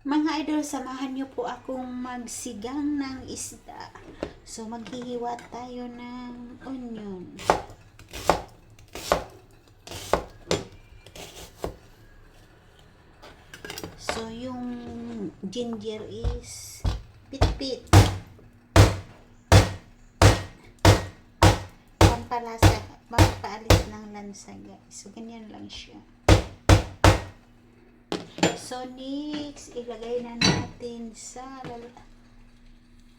Mga idol, samahan niyo po akong magsigang ng isda. So, maghihiwa tayo ng onion. So, yung ginger is pit-pit. Pampalasa, pampaalis ng lansa, guys. So, ganyan lang siya. So, next, ilagay na natin sa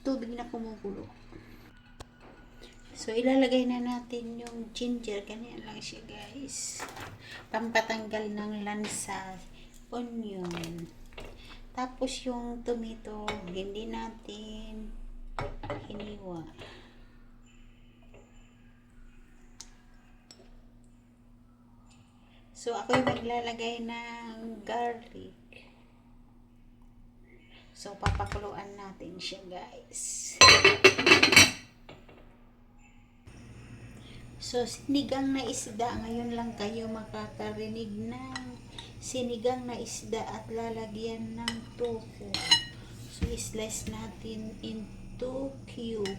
tubig na kumukulo. So, ilalagay na natin yung ginger. Ganyan lang siya, guys. Pampatanggal ng lansa. Onion. Tapos, yung tomato, hindi natin hiniwa. So, ako yung maglalagay ng garlic. So, papakuluan natin siya, guys. So, sinigang na isda. Ngayon lang kayo makakarinig ng sinigang na isda at lalagyan ng tofu. So, slice natin into cube.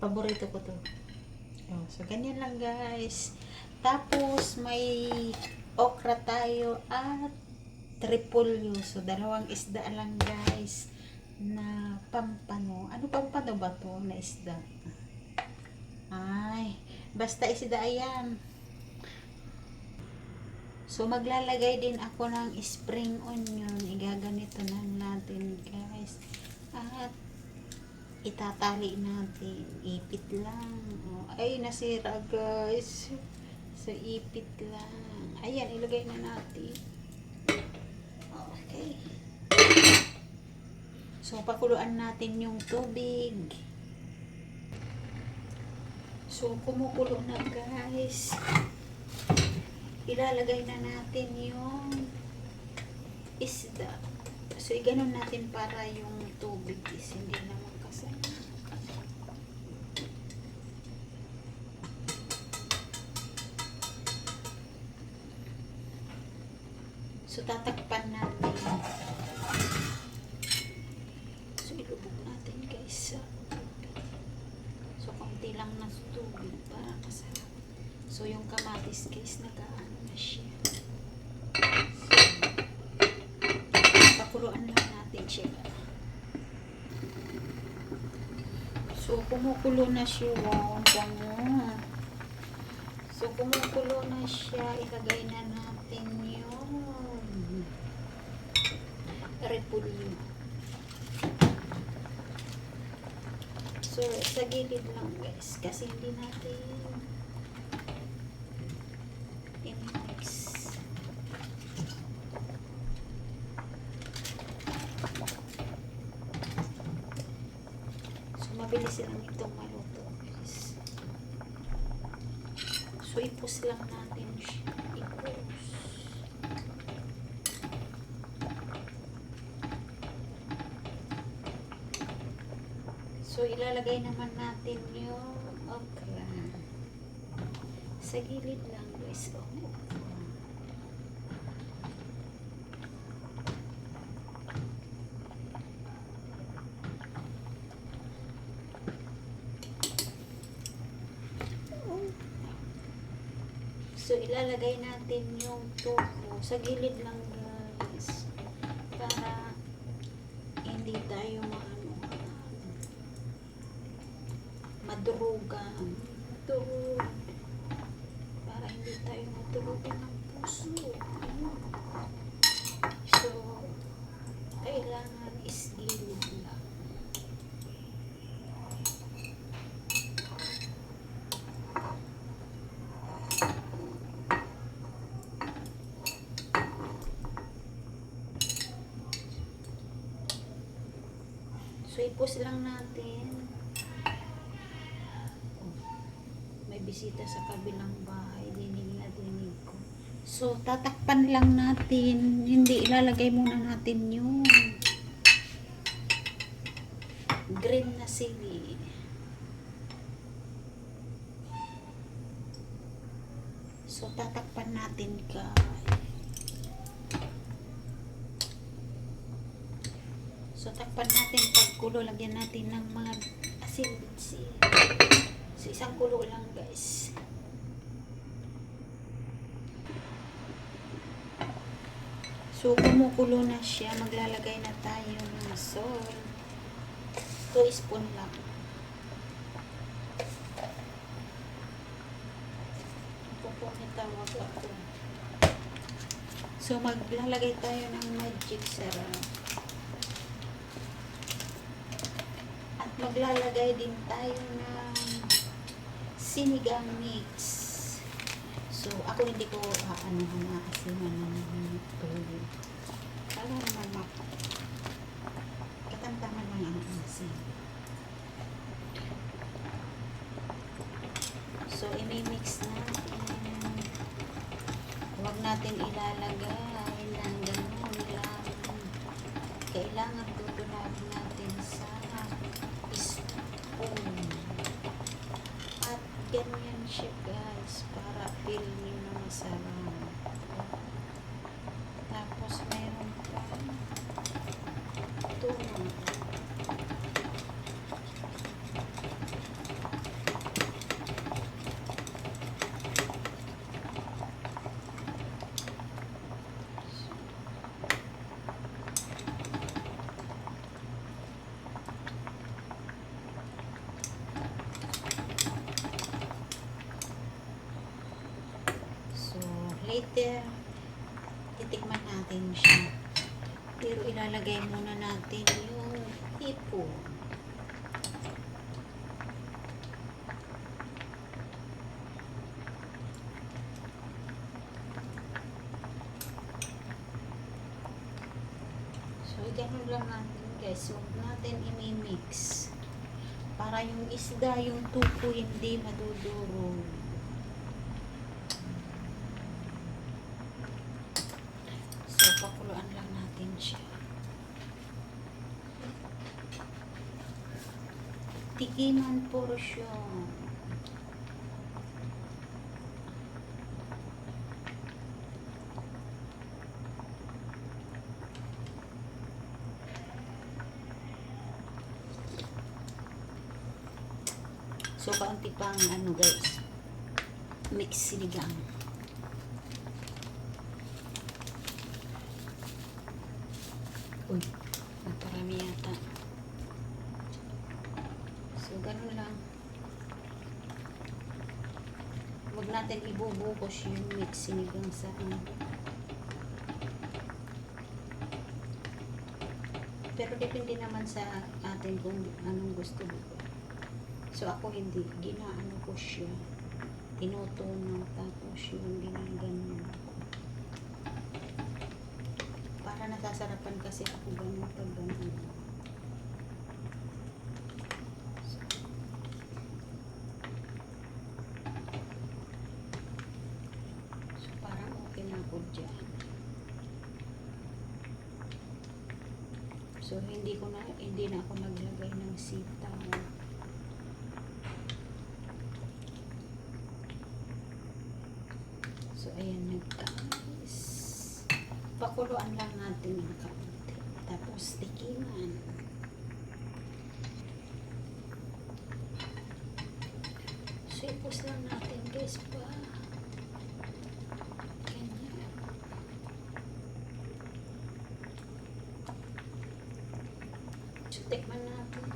Paborito ko to. Oh, so, ganyan lang, guys. Tapos, may okra tayo at repolyo. So, dalawang isda lang, guys, na pampano. Ano pampano ba to na isda? Ay, basta isda yan. So, maglalagay din ako ng spring onion. Igaganito na natin, guys. At itatali natin. Ipit lang. Ay, nasira, guys. So, ipit lang. Ayan, ilagay na natin. Okay. So, pakuluan natin yung tubig. So, kumukulo na, guys. Ilalagay na natin yung isda. So, iganon natin para yung tubig is hindi naman kasama. So, tatakpan natin. So, ilubog natin, guys. So, konti lang na tubig para masarap. So, yung kamatis, guys, nag-aano na siya. So, pakuluan lang natin siya. So, kumukulo na siya. Wow, ang bango. So, kumukulo na siya. Ilagay na natin yung repolyo. So, sa gilid lang, guys. Kasi hindi natin i-mix. So, mabilis lang itong maluto, guys. So, ipus lang natin siya. Ipus. So, ilalagay naman natin yung okra. Sa gilid lang, guys. So, ilalagay natin yung tofu. Sa gilid lang, guys. Para hindi tayo madurugan. Para hindi tayo madurugan ng puso. So, kailangan is gilid lang. So, ipos lang natin. May bisita sa kabilang bahay. Dinig ko. So, tatakpan lang natin. Hindi, ilalagay muna natin yung green na sili. So, tatakpan takpan natin guys. So takpan natin pagkulo, lagyan natin ng mga asin. So isang kulo lang guys. So kumukulo na siya, maglalagay na tayo ng salt. 2 spoon lang. Tawag ako. So maglalagay tayo ng magic sarap. At maglalagay din tayo ng sinigang mix. So ako hindi ko maasiman ng tubig. Para naman katamtaman lang ang asin. So i-mix natin. Huwag natin ilalagay ng ganun lang. Kailangan tutunan natin sa spoon. At ganyan siya guys, para feel nyo na masarap. Tapos meron pa tuna. Later, titikman natin siya. Pero ilalagay muna natin yung hipon. So, ganun lang natin guys. Huwag natin i-mix. Para yung isda, yung tupo, hindi madudurog. Pakuluan lang natin siya. Tikiman portion. So kaunti pang guys, mix sinigang. Uy, naparami yata. So, ganun lang. Huwag natin ibubukos yung mix sinigang sa Pero depende naman sa atin kung anong gusto mo. So, ako hindi. Ginaano ko siya. Tinutunaw tapos yung ginaganon. Para nasasarapan kasi ako ganun pag ganun. So parang okay na ako dyan. So hindi na ako naglagay ng sitaw. So ayan guys. Pakuluan lang natin ng kaunti. Tapos tikiman. So ipos lang natin guys pa. Ganyan. So tikman natin.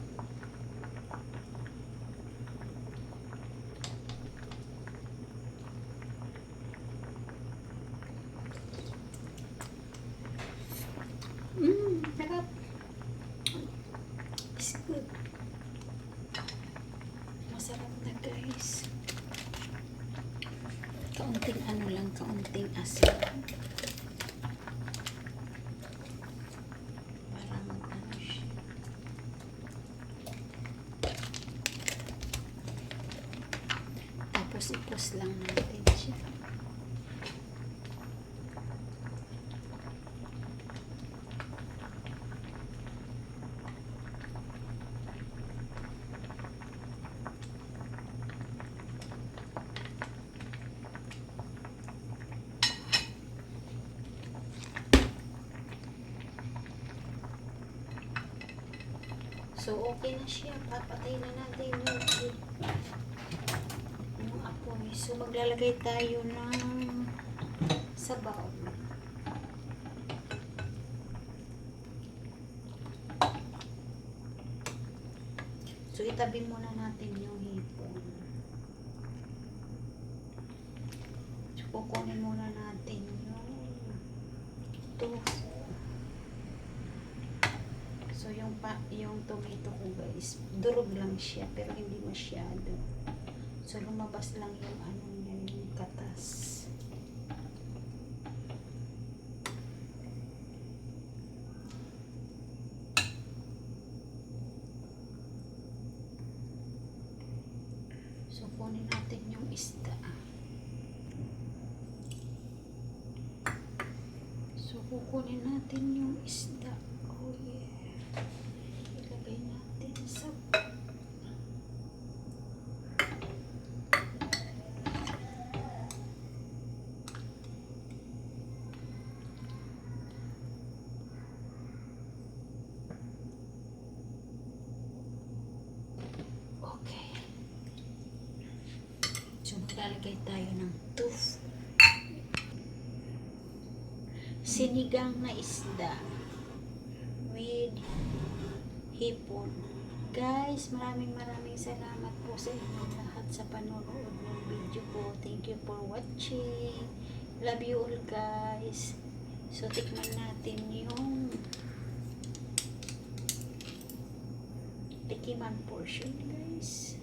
Sarap. It's good. Masarap na guys. Kaunting lang, kaunting asin. Para mag-ano siya. Tapos ipos lang natin siya. So, okay na siya. Papatay na natin yung apoy. So, maglalagay tayo ng sabaw. So, itabi muna natin yung hipon. So, kukunin muna natin yung tofu. So, yung tomato ko guys, durog lang siya, pero hindi masyado. So, lumabas lang yung ano niya, yung katas. So, kunin natin yung isda. So, kukunin natin yung isda. Oh, yeah. Ilagay natin sa... Okay. So, maglalagay tayo ng tofu. Sinigang na isda with hipon. Guys, maraming salamat po sa inyo lahat sa panonood ng video ko. Thank you for watching. Love you all guys. So, tikman natin yung tikiman portion guys.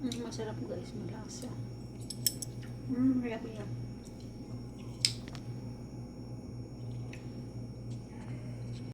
Masarap guys, malasa. Yummy.